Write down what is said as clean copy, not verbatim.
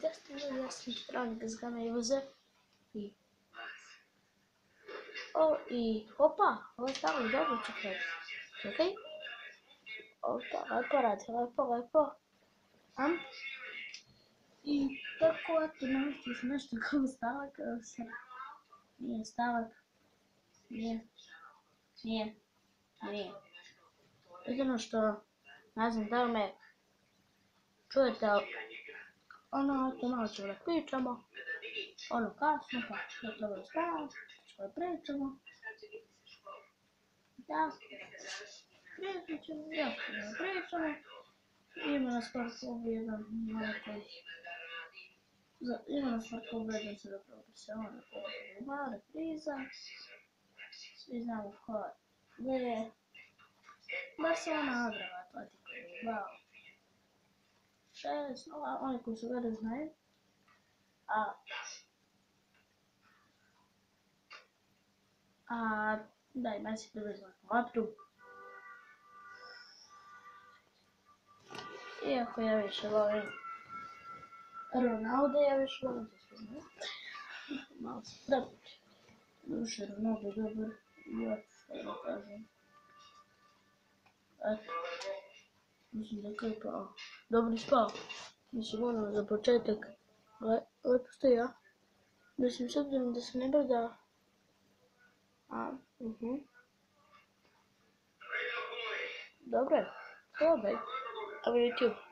desne jasne strane ga zgamaju vze i opa, ovo je stavno dobro čekaj. Čekaj. Opa, lepo radi, lepo. I tako, eto, naučiš nešto kao stavak, nije stavak, nije. Jedino što, ne znam da li me čujete, ali eto, malo ćemo da pričamo, kasno, pa da treba da spavamo, ćemo da pričamo, da, pričat ćemo, ima na sport klubu jedan se zapravo Barcelona, repriza, svi znamo ko je Barcelona, Adrava, Atletico Bilbao, 6-0, oni koji su gledali znaju, da i Messi približno loptu, iako ja više volim Ronaldo, ja više volim za sve, malo se prepući, duše Ronaldo je dobar, ja što da kažem, eto, mislim da je pao, dobro spao, mislim ono za početak, lepo stoji, ja, mislim s obzirom da se ne brda, dobro je, probaj, evo YouTube.